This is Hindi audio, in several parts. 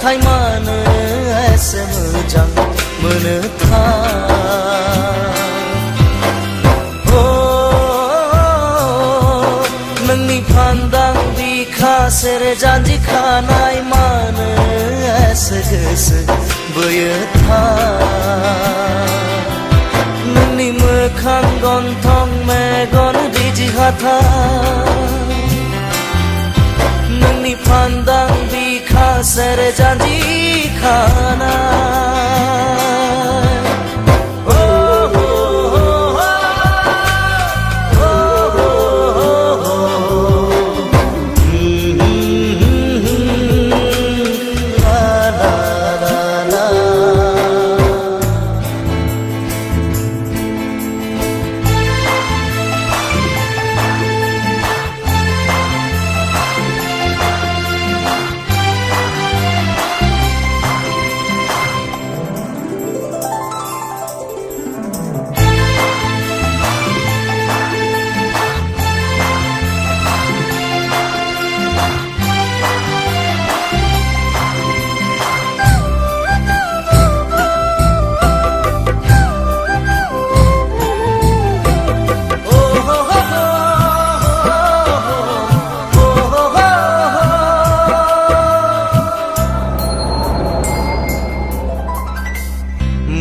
नाथाय मानो एसे मोजां मोनोथाय नोंनि फान्दां बिखा सेर जानजि खानाय मानो एसे गोसो बोयोथाय नोंनि मोखां गन्थं मेगन रिजि हाथाय नोंनि फान्दां बिखा सेर जानजि खानाय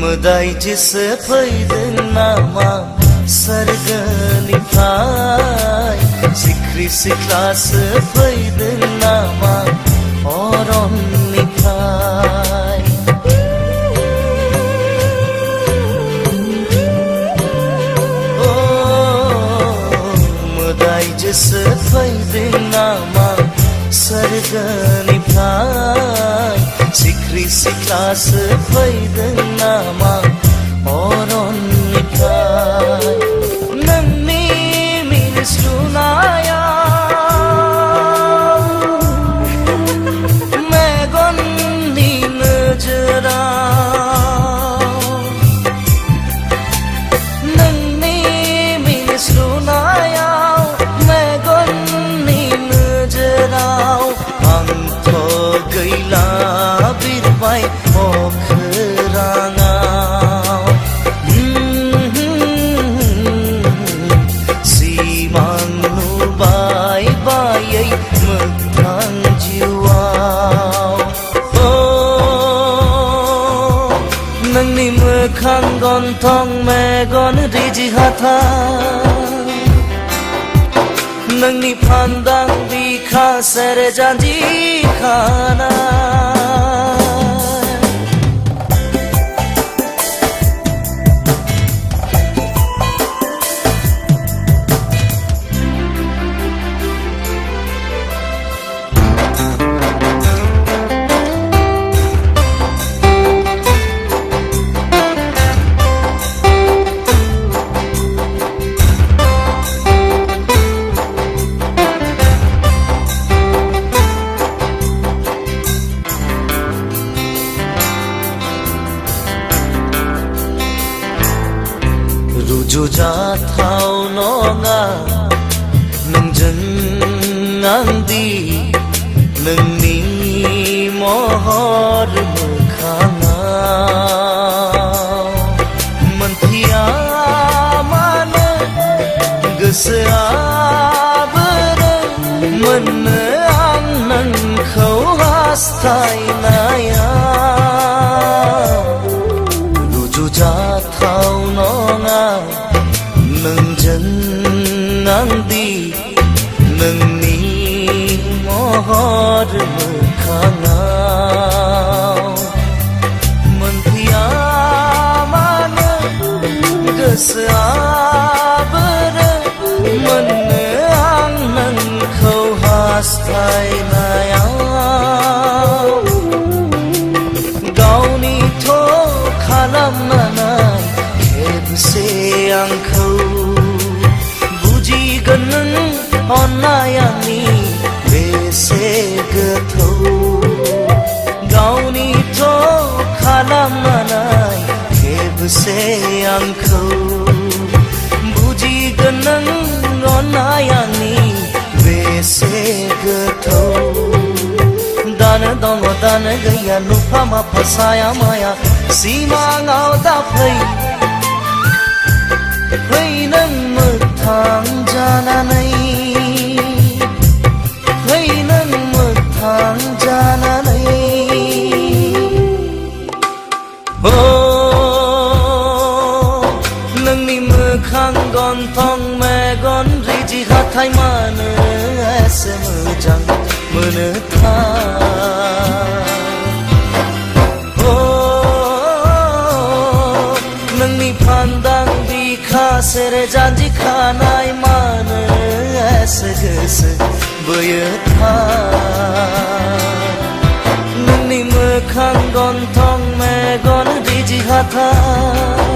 मोदायजोसो फैदों नामा सोरगोनिफ्राय सिख्रि सिख्लासो फैदों नामा अरननिफ्राय मोदायजोसो फैदों नामा सोरगोनिफ्राय सिख्रि सिख्लासो फैदों नामा अरननिफ्राय नोंनि मिनिस्लुनायाव मेगननि नोजोराव नोंनि मिनिस्लुनायाव मेगननि नोजोराव आंथ' गैला बिरबाय अख्राङाव सिमां नुबाय बायै मोगथां जिउआव नोंनि मोखां गन्थं मेगन रिजि हाथाय नोंनि फान्दां बिखा सेर जानजि खानाय रुजुजाथाव नङा नोंजों आंदि नोंनि महर मोखाङाव मोनथिया मानो गोसोआ बोरो मोननो आं नोंखौ हास्थायनाया रुजुजाथाव नङा नोंजों आंदि नोंनि महर मोखाङाव मोनथिया मानो गोसोआ बोरो मोननो आं नोंखौ हास्थायनायाव गावनिथ' खालामनानै खेबसे आंखौ बुजिगोन नों अननाय आंनि बेसे गोथौ गावनिथ' खालामनानै खेबसे आंखौ बुजिगोन नों अननाय आंनि बेसे गोथौ दानो दङ जानो गैया नुफा माफा साया माया सिमाङाव दा फै नों मोगथां जानानै फै नों मोगथां जानानै नोंनि मोखां गन्थं मेगन रिजि हाथाय मानो एसे मोजां मोनो नोंनि फान्दां बिखा सेरे जानजि खानाय मानो एसे गोसो बोयो नोंनि मोखां गन्थं मेगन रिजि हाथाय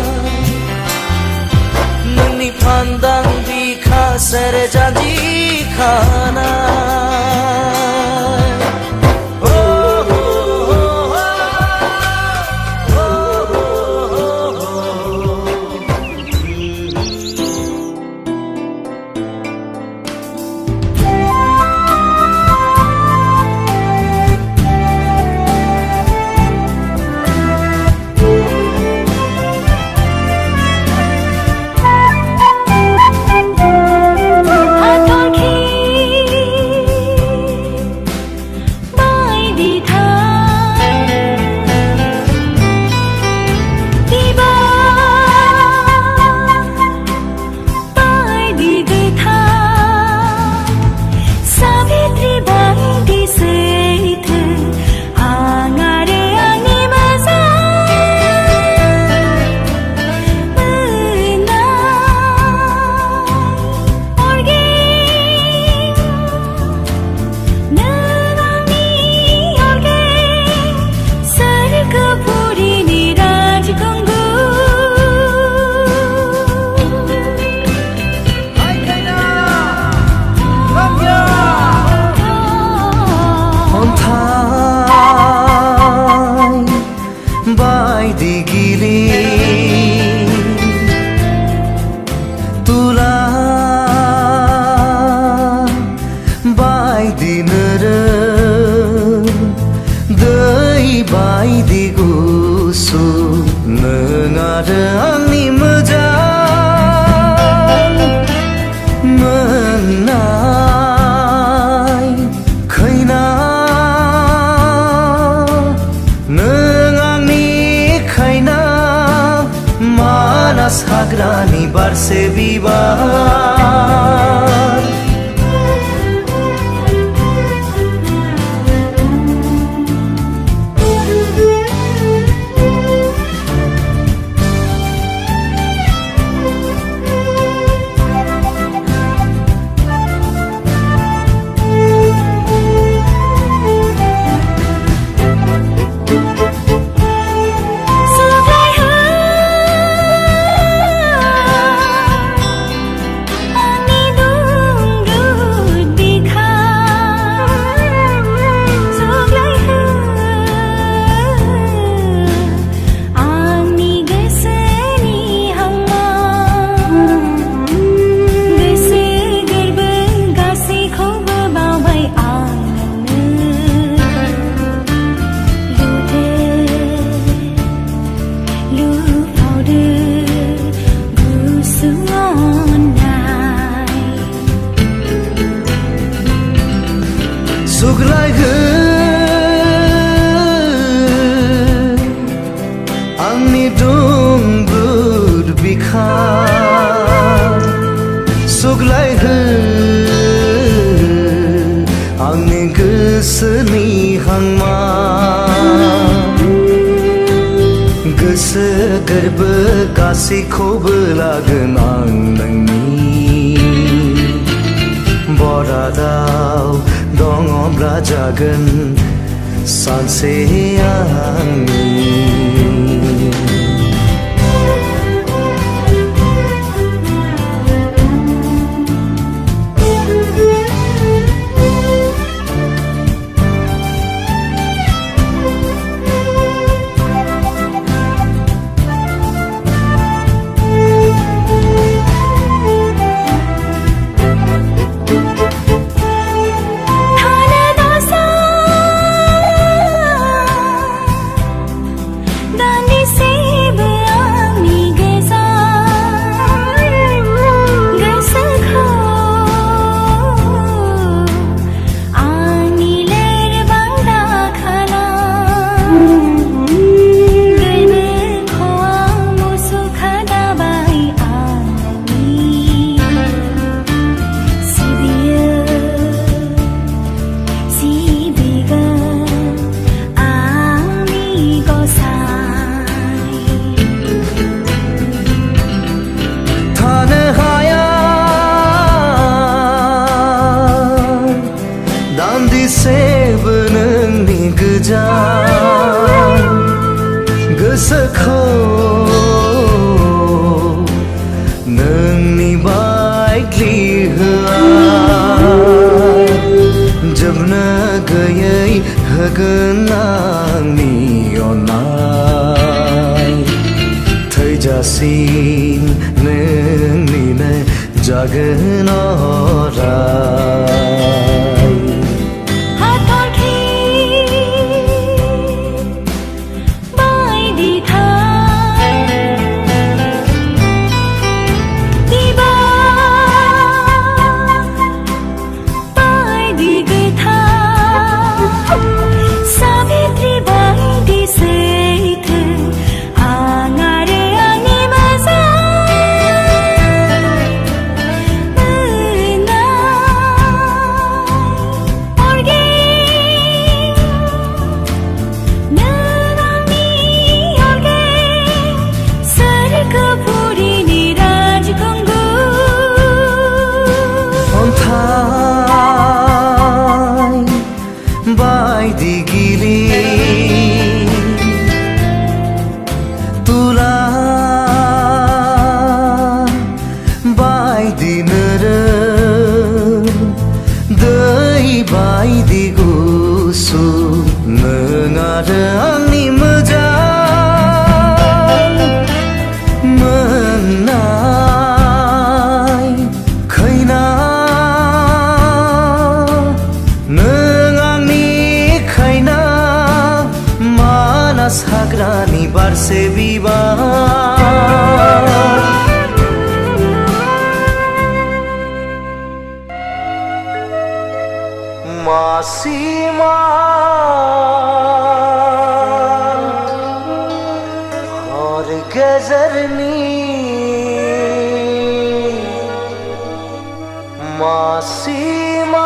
नोंनि फान्दां बिखा सेरे जानजि खानाय हाग्रानि बारसे बिबार आंनि दुंब्रुद बिखा सुग्लायहो आंनि गोसोनि हांमा गोसो गोरबो गासैखौबो लागोन आं नोंनि बरादाव दङब्ला जागोन सानसे आंनि दान्दिसेबो नोंनि गोजान गोसोखौ नोंनि बायग्लि होआ जोबनो गैयै होगोन आंनि अननाय थैजासिम नोंनिनो जागोन अराय हाथरखि बायदि था बिबार बायदि गोथा साबित्रि बायदि सैथो आं आरो आंनि मोजां बायदि गिलिर तुला बायदि नोरोम दै बायदि गुसु नों आरो आंनि मोजां मोननाय खैना हाग्रानि बारसे बिबार मासिमा हर गेजेरनि मासिमा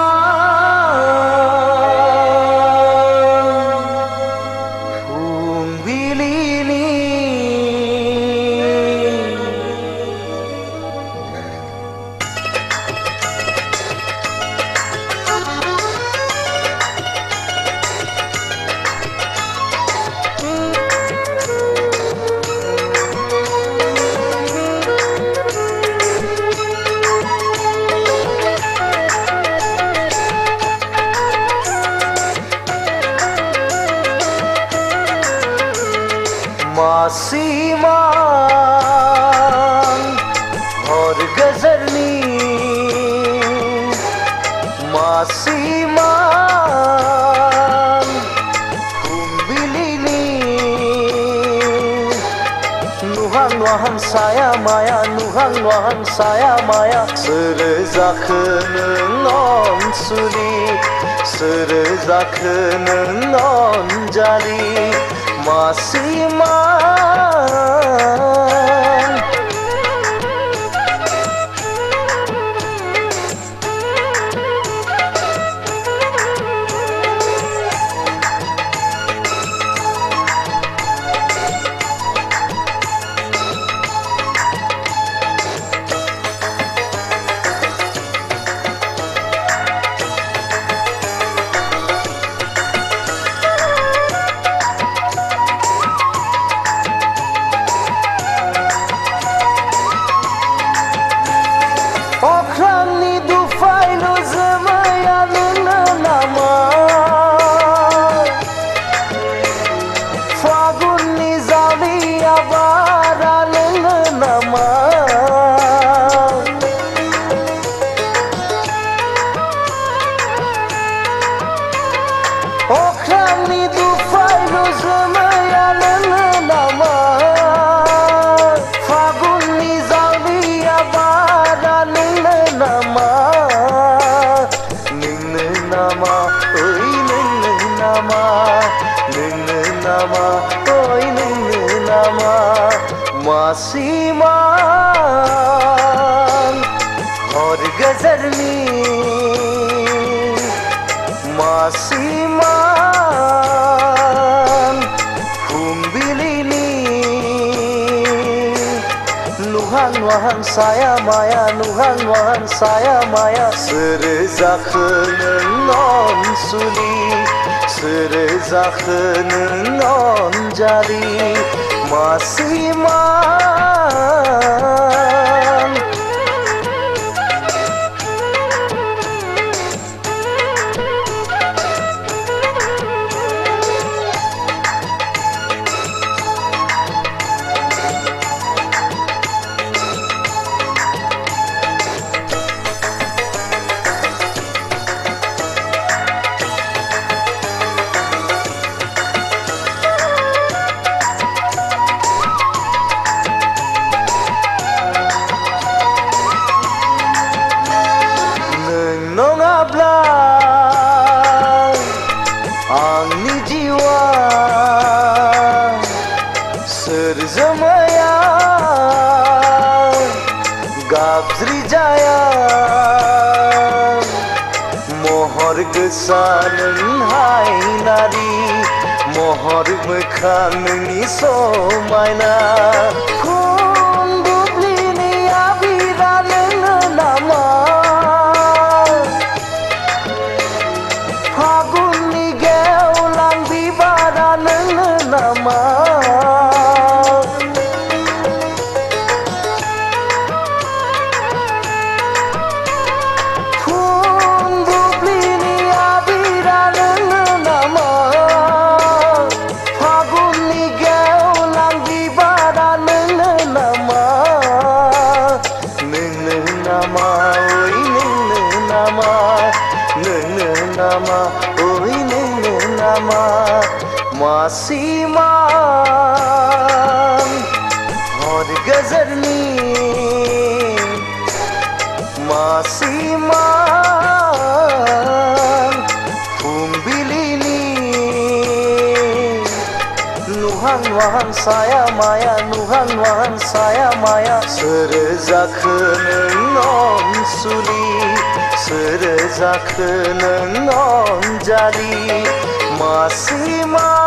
मासिमान हर गेजेरनि मासिमान फुंबिलिनि नुहां नुहां साया माया नुहां नुहां साया माया सोर जाखो नों अनसुलि सोर जाखो नों अनजालि मासिमान मासिमान हर गेजेरनि मासिमान फुंबिलिनि नुहां नुहां साया माया नुहां नुहां साया माया सोर जाखो नों अनसुलि सोर जाखो नों अनजालि मासिमां आंनि जिवा सोरजोमाया गाबज्रि जाया महर गोसा नोंहाय नारि महर मोखां नोंनि समायना फुं बुब्लिनि आबिरा नोंनो नामा फागुननि गेवलां बिबारा नोंनो नामा फुं बुब्लिनि आबिरा नोंनो नामा फागुननि गेवलां बिबारा नोंनो नामा नोंनो नामा ओइ नोंनो नामा नोंनो नामा ओइ नोंनो नामा मासिमां हर गेजेरनि मासिमां फुंबिलिनि नुहां नुहां साया माया नुहां नुहां साया माया सोर जाखो नों अनसुलि सोर जाखो नों अनजालि मासिमां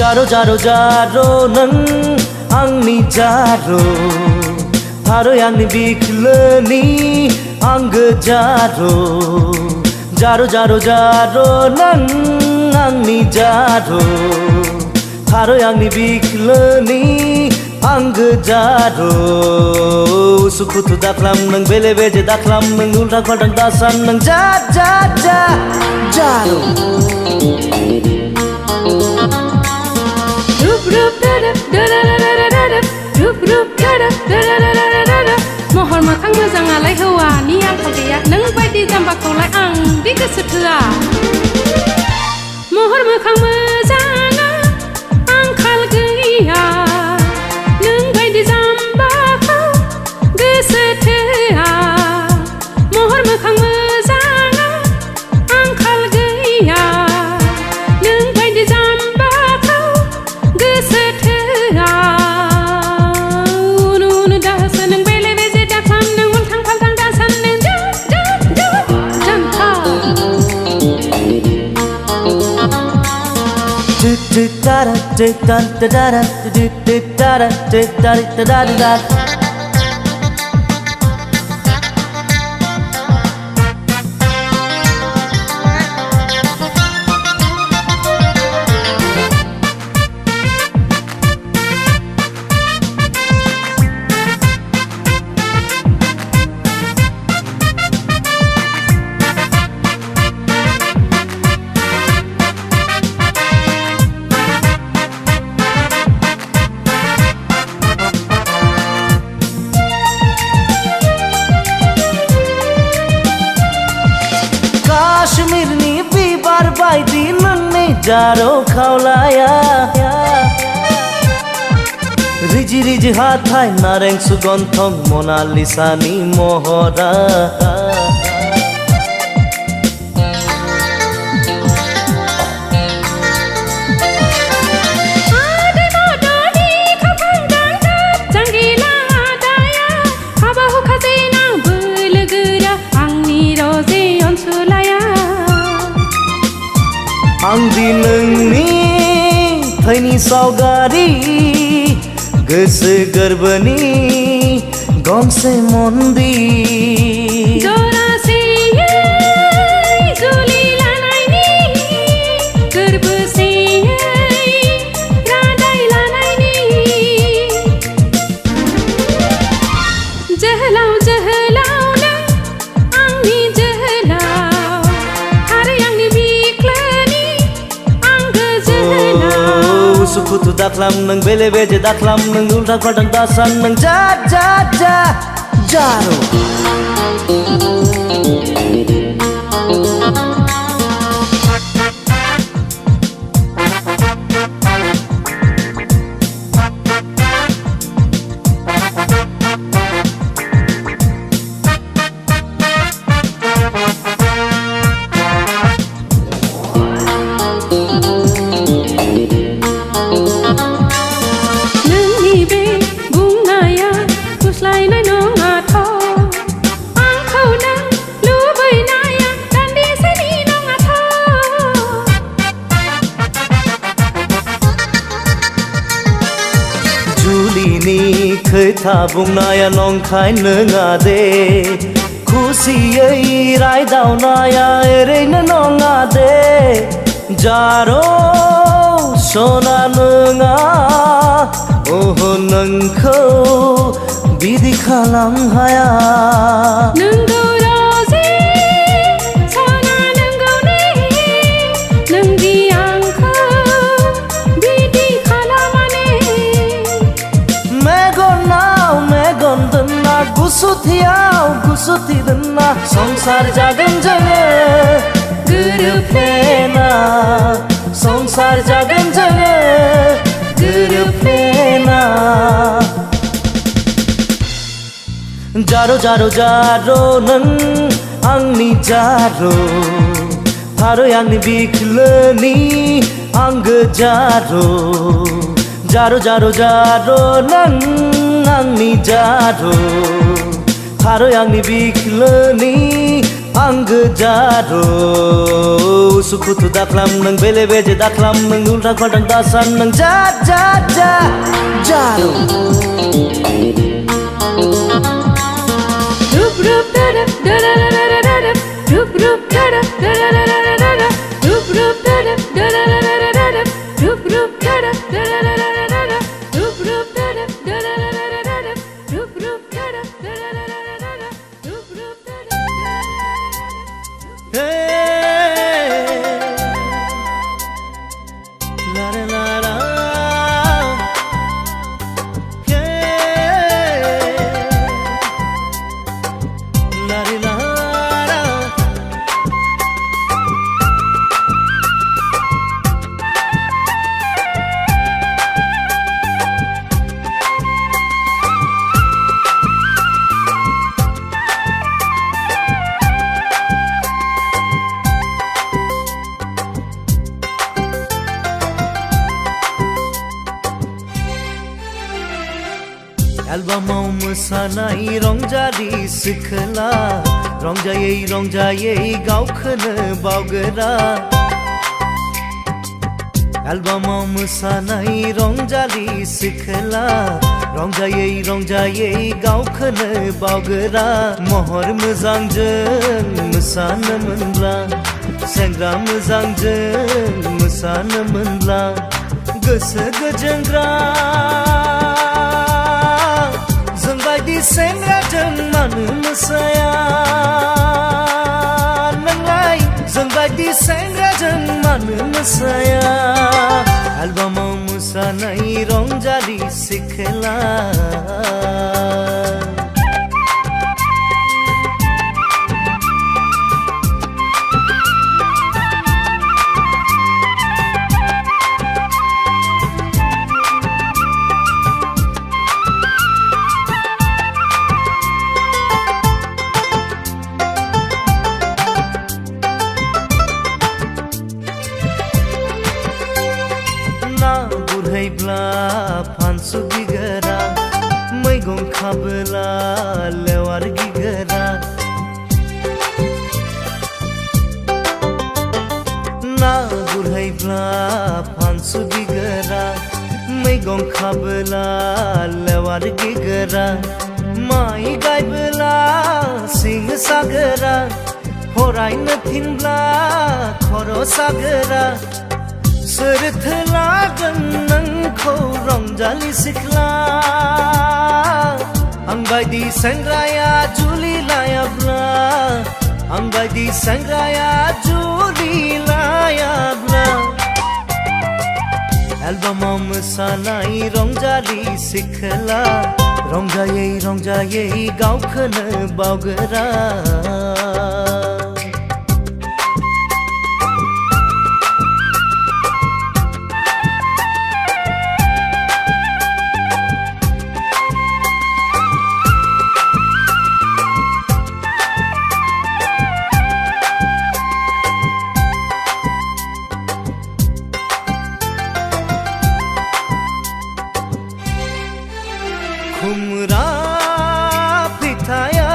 जारो जारो जारो नों आंनि जारो थारो आंनि बिखलोनि आंगो जारो जारो जारो जारो नों आंनि जारो थारो आंनि बिखलोनि आंगो जारो उसुखुथु दाख्लाम नों बेले बेजे दाख्लाम नों उल्टा खल्टां दासान नों जा जा जा जारो महर मोखां मोजाङालाय हौवानि आंखाल गैया नों बायदि जाम्बाखौलाय आं दि गोसो थोआ महर मोखां मोजाङा आंखाल गैया नों बायदि जाम्बाखौ गोसो थोआ महर मोखां मोजाङा आंखाल गैया नों बायदि जाम्बाखौ गोसो थोआ da da da da da da da da da da da da. जारो खावलाया रिजि रिजि हाथाय नारें सुगन्धं मनालिसानि महरा आंदि नोंनि थैनि सावगारि गोसो गोरबोनि गंसे मन्दिर जरासेयै जुलि लानायनि गोरबोसेयै रादाय लानायनि जोहोलाव जोहोलाव नों आंनि जोहोलाव आरो आंनि बिख्लोनि आंगो जोहोलाव उसुखुथु दाख्लाम नों बेले बेजे दाख्लाम नों उल्था फाल्थां दासान नों जा जा जा जारो खोथा बुंनाया नंखाय नङा दे खुसियै रायदावनाया ओरैनो नङा दे जारो सना नङा ओह नोंखौ बिदि खालाम हाया नोंगौ रोजे सना नोंगौ ने नोंदि आंखौ बिदि खालामाने मेगन दोनना गुसुथियाव गुसुथि दोनना संसार जागोन जोङो गोरोबफ्लेना संसार जागोन जोङो गोरोबफ्लेना जारो जारो जारो नों आंनि जारो फारो आंनि बिख्लोनि आंगो जारो जारो जारो जारो नों आंनि जारो फारो आंनि बिख्लोनि आंगो जारो उसुखुथु दाख्लाम नों बेले बेजे दाख्लाम नों उल्था फाल्थां दासान नों जा जा जा जारो रुप रुप दादा दादा दादा दादा रुप रुप दादा दादा दादा दादा रुप रुप दादा दादा दादा दादा रुप रुप दादा दादा दादा दादा रुप रुप दादा दादा दादा दादा रुप रुप दादा दादा दादा दादा रुप रुप दादा la la la एलबामाव मोसानाय रंजारि सिखोला रंजायै रंजायै गावखौनो बावगोरा एलबामाव मोसानाय रंजारि सिखोला रंजायै रंजायै गावखौनो बावगोरा महर मोजांजों मोसानो मोनब्ला सेंग्रा मोजांजों मोसानो मोनब्ला गोसो गोजोनग्रा जोंबायदि सेंग्राजों मानो मोसाया नोंलाय जोंबायदि सेंग्राजों मानो मोसाया एलबामाव मोसानाय रंजारि सिखोला खाबोला लेवार गिगोरा ना गुरहैब्ला फानसु गिगोरा मैगं खाबोला लेवार गिगोरा माइ गायबोला सिं सागोरा फरायनो थिनब्ला खर' सागोरा सोरथो लागोन नोंखौ रंजालि सिख्ला आं बायदि सेंग्राया जुलि लायाब्ला आं बायदि सेंग्राया जुलि लायाब्ला एलबामाव मोसानाय रंजालि सिख्ला रंजायै रंजायै गावखौनो बावगोरा खुमरा फिथाया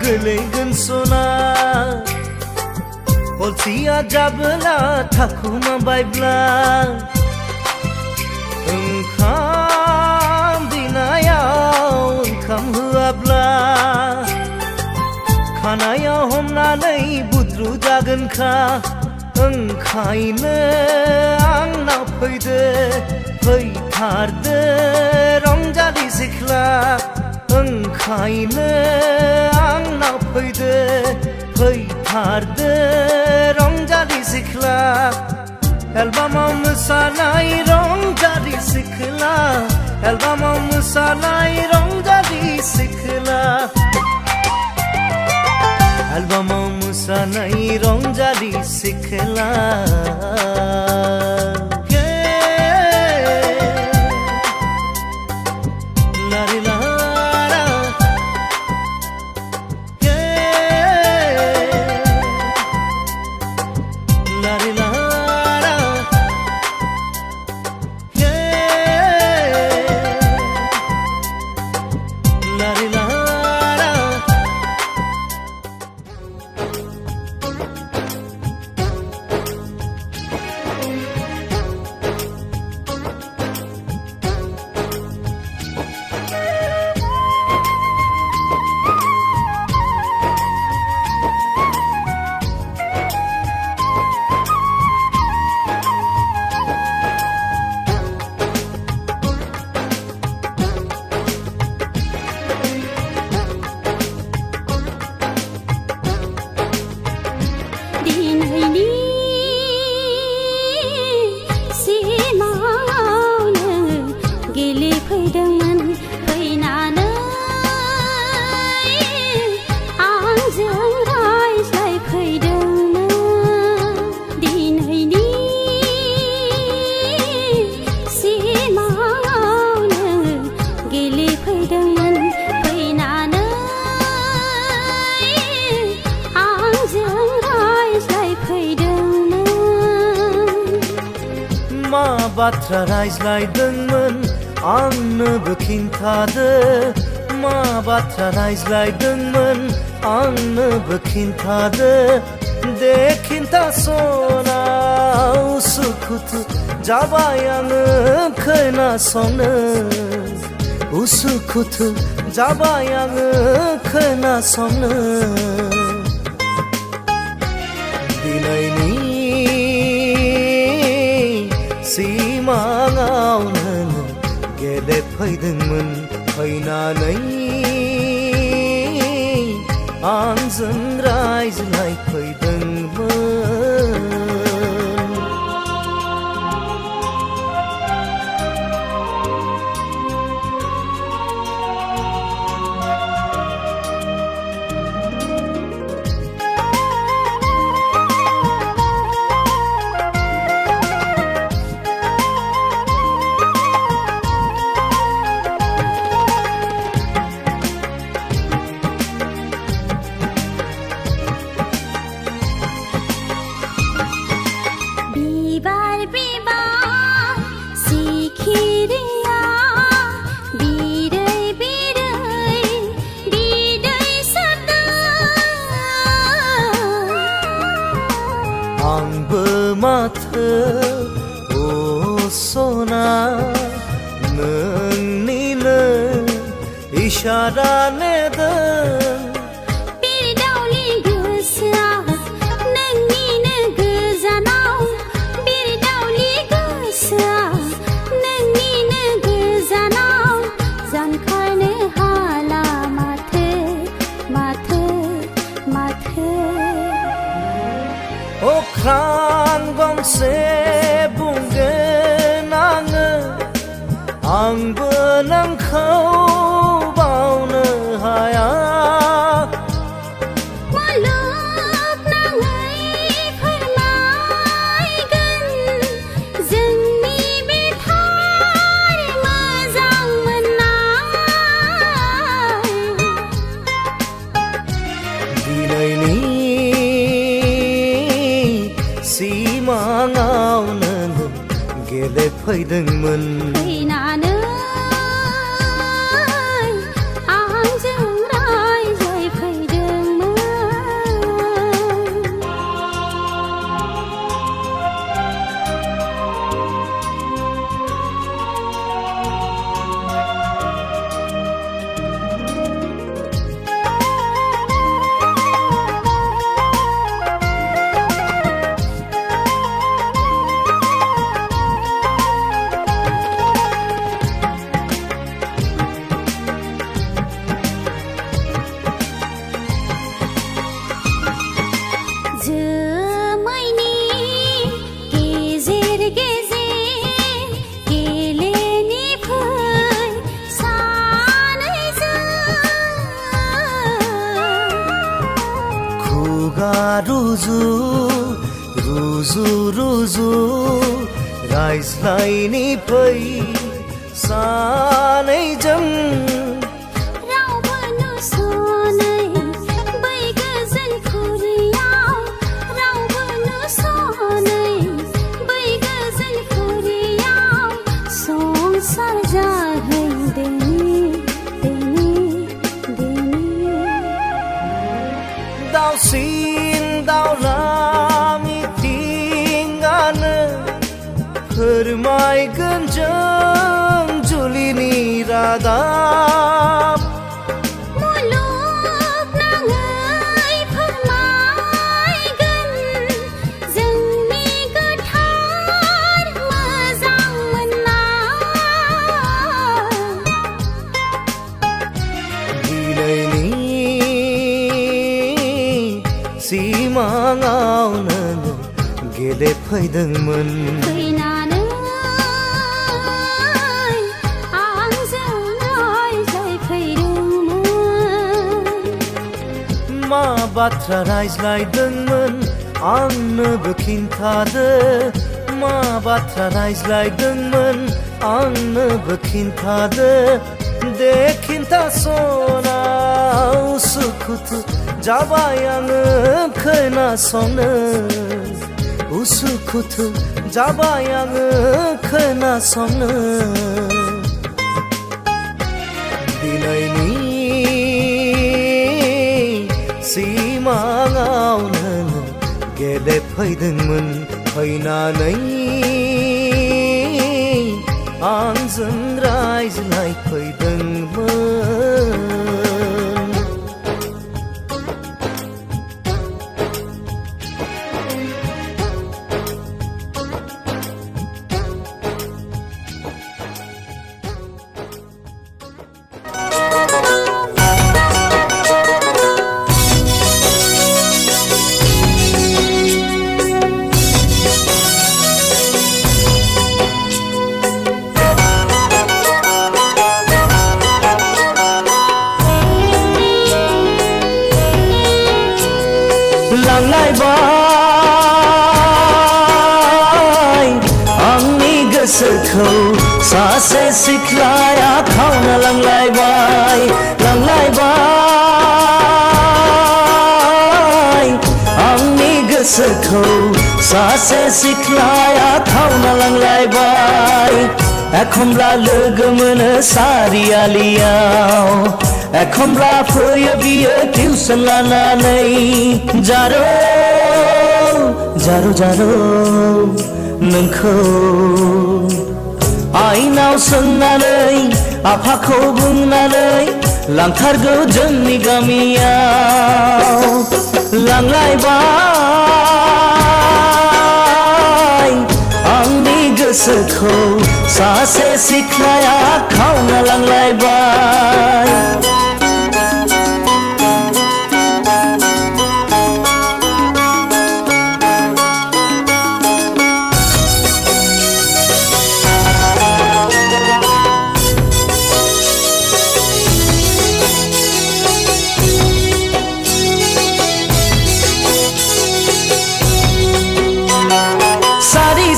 गोलैगोन सना अलसिया जाबोला थाखुमा बायब्ला ओंखाम बिनायाव ओंखाम होआब्ला खानायाव हमनानै बुद्रु जागोनखा ओंखायनो आंनाव फैदो फैथारदो रंजालि सिख्ला ओंखायनो आंनाव फैदो फैथारदो रंजालि सिख्ला एलबामाव मोसानाय रंजालि सिख्ला एलबामाव मोसानाय रंजालि सिख्ला एलबामाव मोसानाय रंजालि सिख्ला मा बाथ्रा रायज्लायदोंमोन आंनोबो खिन्थादो मा बाथ्रा रायज्लायदोंमोन आंनोबो खिन्थादो दे खिन्थासना उसुखुथु जाबाय आङो खोनासंनो उसुखुथु जाबाय आङो खोनासंनो दिनैनि सिमाङाव नों गेलेफैदोंमोन फैनानै आंजों रायज्लायफैदोंमोन इशारा नेदों बिरदावलि गोसोआ नोंनिनो गोजानाव बिरदावलि गोसोआ नोंनिनो गोजानाव जानखारनो हाला माथो माथो माथो अख्रां गंसे बुंगोन आंबो नोंखौ बावनो हाया मुलुगनाङै फोरमायगोन जोंनि बे थार मोजां मोननाय दिनैनि सिमाङाव नों गेलेफैदोंमोन फैनानै आंजों रायज्लायफैदोंमोन जोमैनि गेजेर गेजेर गेलेनि फै सानैजों खुगा रुजु रुजु रुजु रायज्लायनि फै सानैजों रावबो नुसनै बै गोजोन खुरियाव रावबो नुसनै बै गोजोन खुरियाव संसार जाहैदोंनि देनि दावसिन दावला मिथिंगानो फोरमायगोन जों जुलिनि रादाब मुलुगनाङै फोरमायगोन जोंनि गोथार मोजां मोननाय दिनैनि सिमाङाव नों गेलेफैदोंमोन फैनानै आंजों रायज्लायफैदोंमोन मा बाथ्रा रायज्लायदोंमोन आंनोबो खिन्थादो मा बाथ्रा रायज्लायदोंमोन आंनोबो खिन्थादो दे खिन्थासना उसुखुथु जाबाय आङो खोनासंनो उसुखुथु जाबाय आङो खोनासंनो दिनैनि सिमाङाव नों गेलेफैदोंमोन फैनानै आंजों रायज्लायफैदोंमोन लांलायबाय आंनि गोसोखौ सासे सिख्लाया खावना लांलायबाय आंनि गोसोखौ सासे सिख्लाया खावना लांलायबाय एखमब्ला लोगो मोनो सारियालियाव एखमब्ला फैयो बियो टिउसन लानानै जारो जारो जारो नोंखौ आइनाव सोंनानै आफाखौ बुंनानै लांथारगौ जोंनि गामियाव लांलायबाय आंनि गोसोखौ सासे सिख्लाया खावना लांलायबाय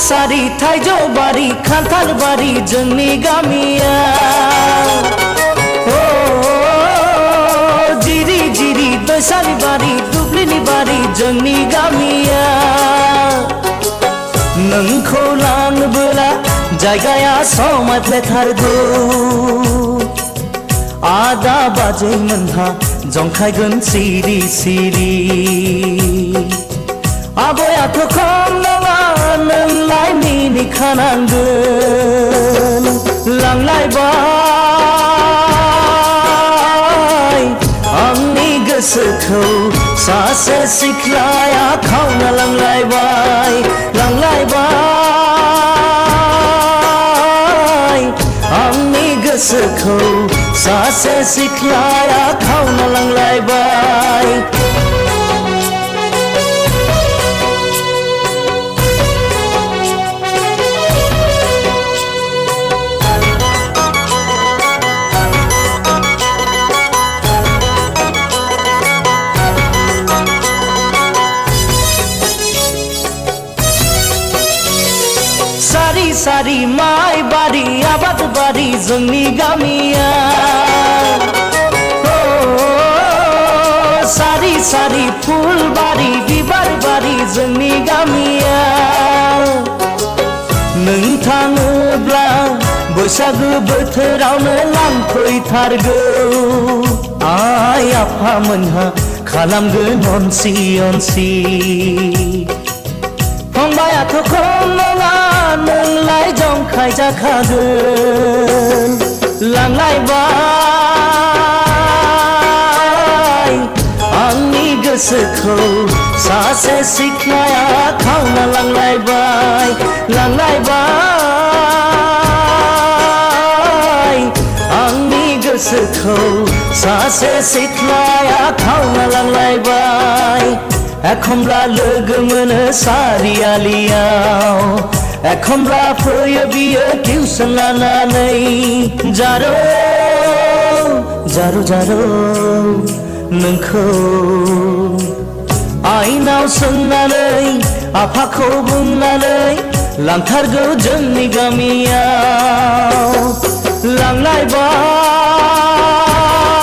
सारी थाइजौ बारि खान्थाल बारि जोंनि गामिया जिरि जिरि दैसानि बारि दुब्लिनि बारि जोंनि गामिया नोंखौ लांबोला जायगाया समायफ्लेथारगौ आदा बाजै मोनहा जंखायगोन सिरि सिरि आबयाथ' खम नङा नोंलाय मिनिखानांगोन लांलायबाय आंनि गोसोखौ सासे सिख्लाया खावना लांलायबाय लांलायबाय आंनि गोसोखौ सासे सिख्लाया खावना लांलायबाय सारी माइ बारि आबाद बारि जोंनि गामिया सारी सारी फुल बारि बिबार बारि जोंनि गामिया नों थाङोब्ला बैसागु बोथोरावनो लांफैथारगौ आइ आफामोनहा खालामगोन अनसि अनसि फंबायाथ' खम नङा नोंलाय जंखाय जाखागोन लांलायबाय आंनि गोसोखौ सासे सिख्लाया खावना लांलायबाय लांलायबाय आंनि गोसोखौ सासे सिख्लाया खावना लांलायबाय एखमब्ला लोगो मोनो सारियालियाव एखमब्ला फैयो बियो टिउसन लानानै जारौ जारौ जारौ नोंखौ आइनाव सोंनानै आफाखौ बुंनानै लांथारगौ जोंनि गामियाव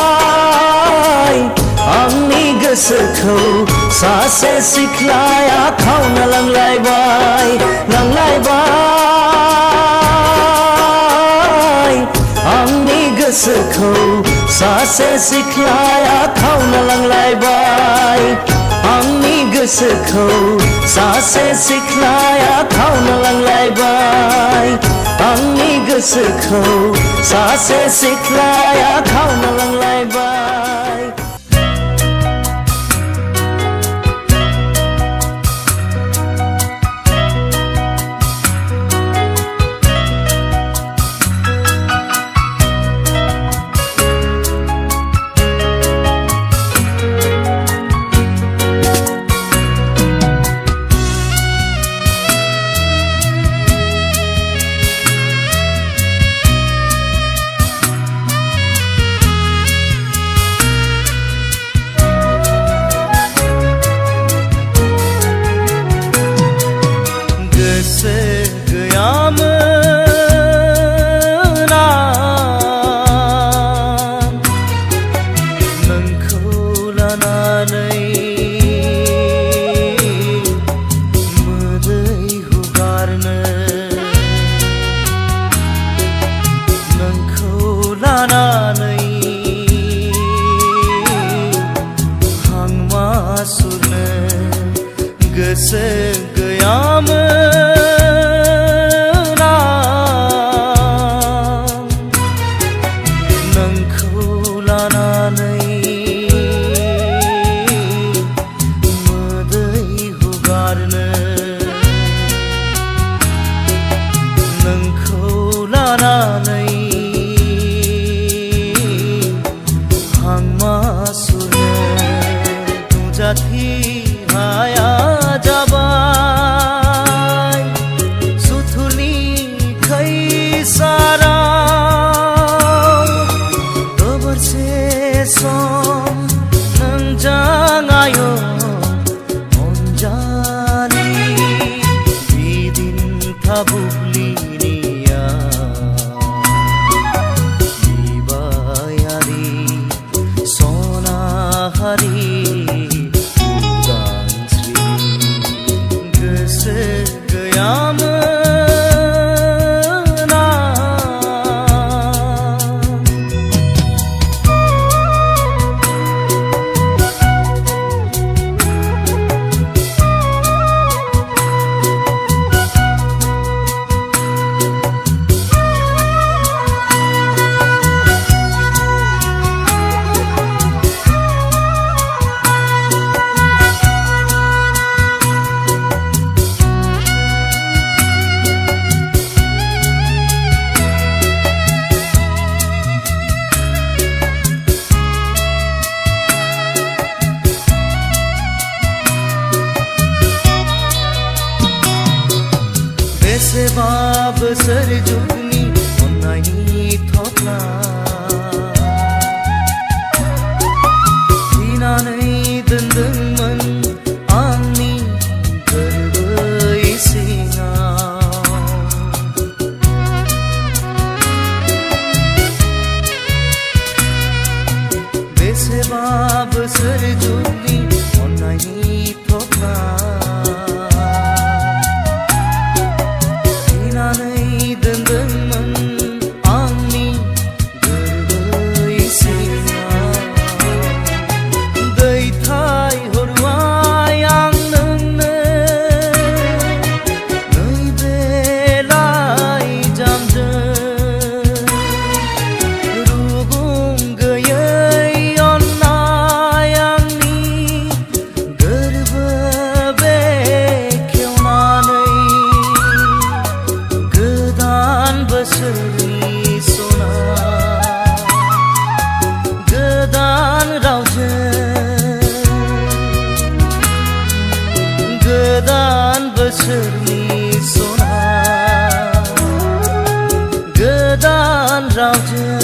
लांलायबाय आंनि गोसोखौ सासे सिख्लाया खावना लांलायबाय लांलायबाय आंनि गोसोखौ सासे सिख्लाया खावना लांलायबाय आंनि गोसोखौ सासे सिख्लाया खावना लांलायबाय आंनि गोसोखौ सासे सिख्लाया खावना लांलायबाय गोसो गैयामोन नोंखौ लाना बोसोर जुगनि अन्नायनि थफ्ला थिनानै दोनदोंमोन आंनि गोरबो इसिङाव बेसेबा बोसोर जुगनि अन्नायनि थफ्ला दोनदोंमोन आंनि गोरबो इसिङाव दैथायहरबाय आं नोंनो नैबे लाइजामजों रुगुं गैयै अननाय आंनि गोरबो बेखेवनानै बोसोरनि सना गोदान रावजों गोदान बोसोरनि सना गोदान रावजों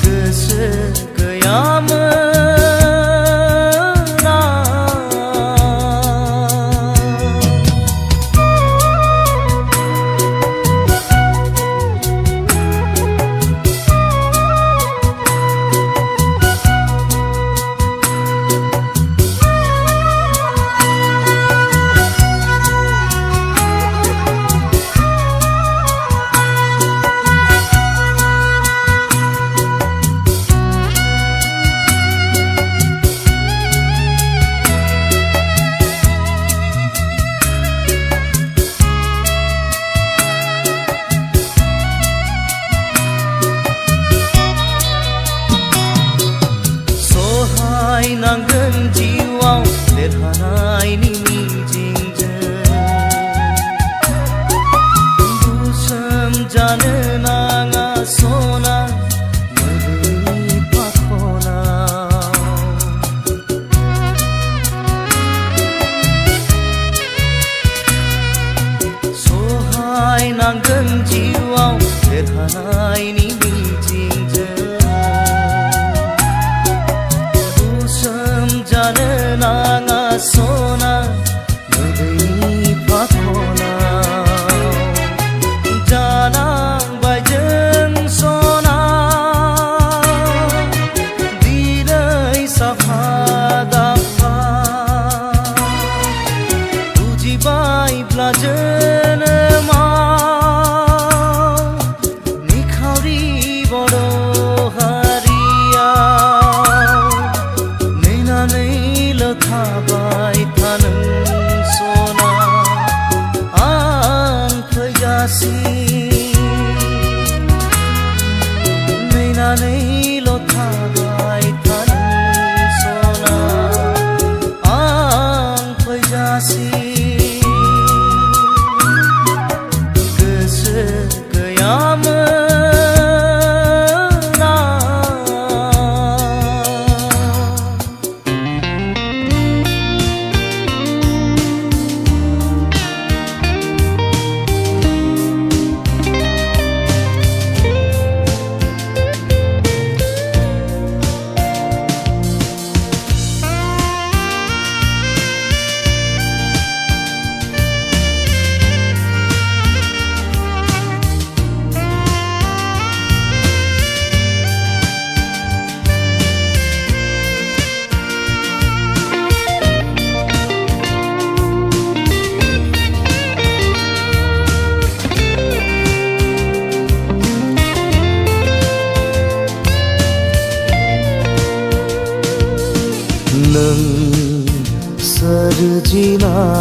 गोसो गैयामोन नांगोन जिउआव देरहानायनि मिजिंजों गुसोम जानो नाङा सना मोदैनि फाखनाव सहाय नांगोन जिउआव देरहानायनि मिजिंजों जानो नाङा सना मोदैनि फाखनाव जानांबाय जों सना दिनै साफा दाफा बुजिबायब्ला जोनोमाव निखावरि बर' थाबाय थानो सना आं फैगासि नेनानैल' थाबाय थानो सना आं फैगासि गोसो गैयामोन नों सोरजिनाय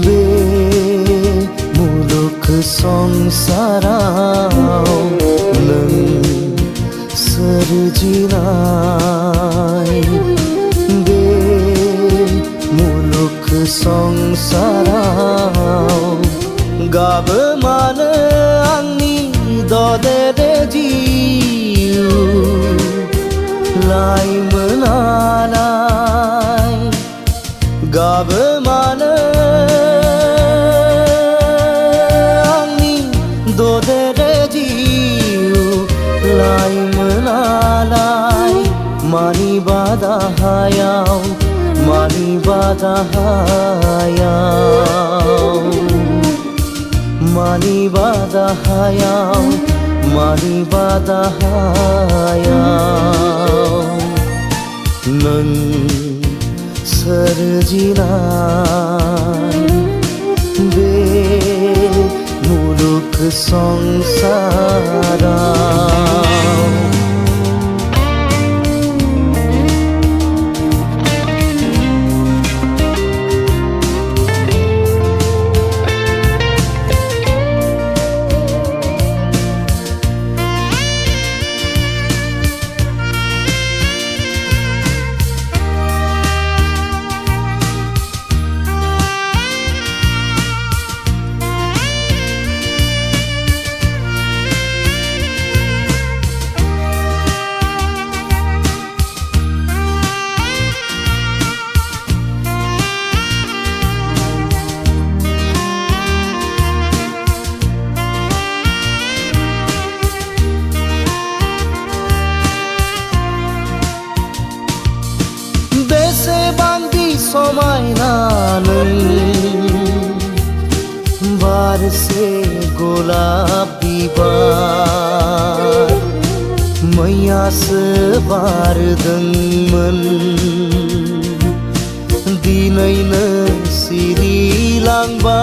बे मुलुग संसाराव नों सोरजिनाय बे मुलुग संसाराव गाबो मानो आंनि ददेरे जिउ लाइमोनालाय गाबो मानो ददेरे जिउ लाइमोनालाय मानिबा दाहायाव मानिबा दाहायाव मानिबा दाहायाव मानिबा दाहायाव नों सोरजिनाय बे मुलुग संसाराव समायना बारसे गलाप बिबार मैयासो बारदोंमोन दिनैनो सिरिलांबाय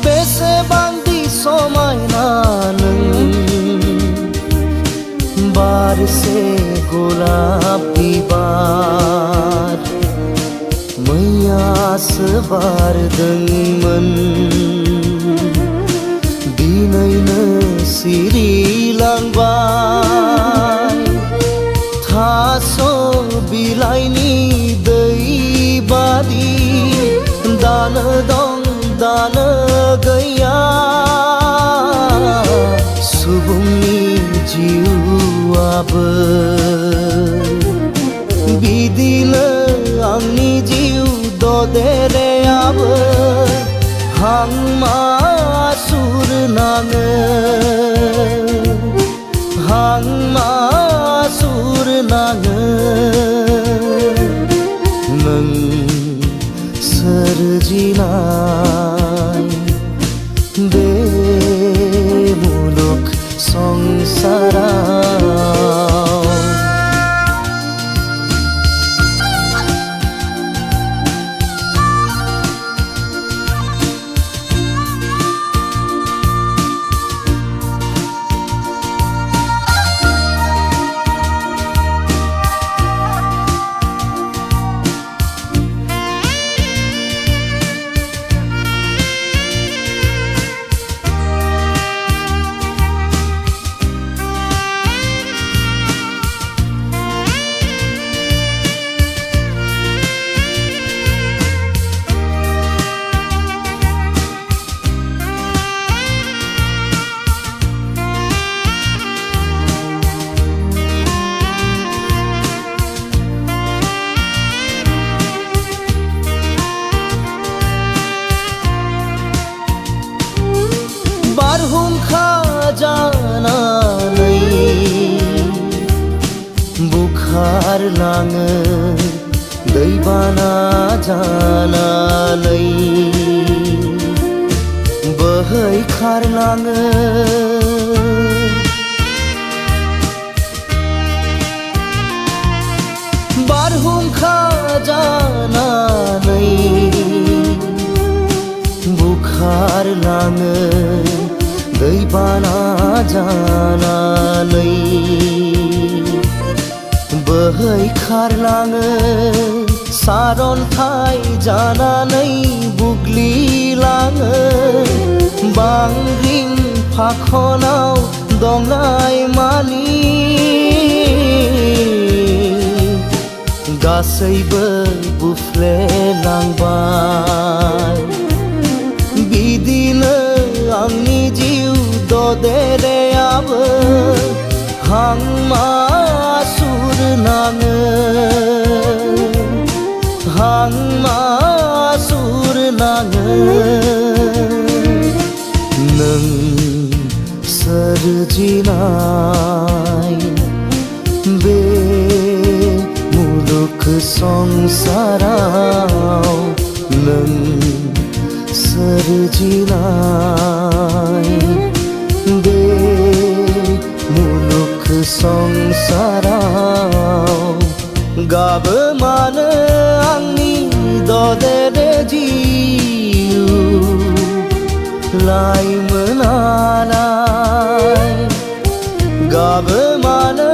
बेसेबांदि समायना बारसे गलाप बिबार मैयासो बारदोंमोन दिनैनो सिरिलांबाय थास' बिलाइनि दै बादि दानो दं दानो गैया सुबुंनि जिउआबो बिदिनो आंनि जिउ ददेरेआबो हां मासुर नाङो हां मासुर नाङो नों सोरजिनाय बे मुलुग संसाराव बारहुंखा जानानै बुखारलाङो दैबाना जानानै बोहैखारलाङो बारहुंखा जानानै बुखारलाङो दैबाना जानानै बोहैखारलाङो सारन्थाइ जानानै बुग्लिलाङो बांग्रिं फाखनाव दंनाय मानि गासैबो बुफ्लेलांबाय बिदिनो आंनि जिउ ददेरेआबो हां मासुर नाङो सोरजिनाय बे मुलुग संसाराव नों सोरजिनाय बे मुलुग संसाराव गाबो मानो आंनि ददेरे जिउ लाइमोनालाय गाबो मानो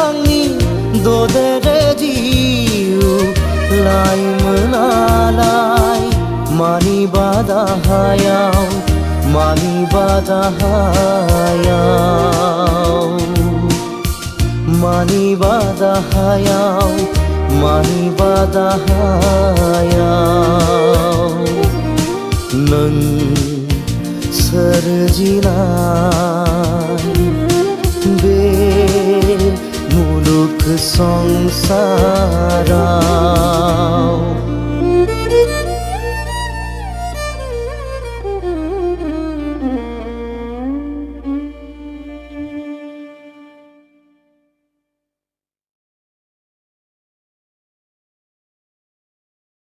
आंनि ददेरे जिउ लाइमोनालाय मानिबा दाहायाव मानिबा दाहायाव मानिबा दाहायाव मानिबा दाहायाव नों सोरजिनाय बे मुलुग संसाराव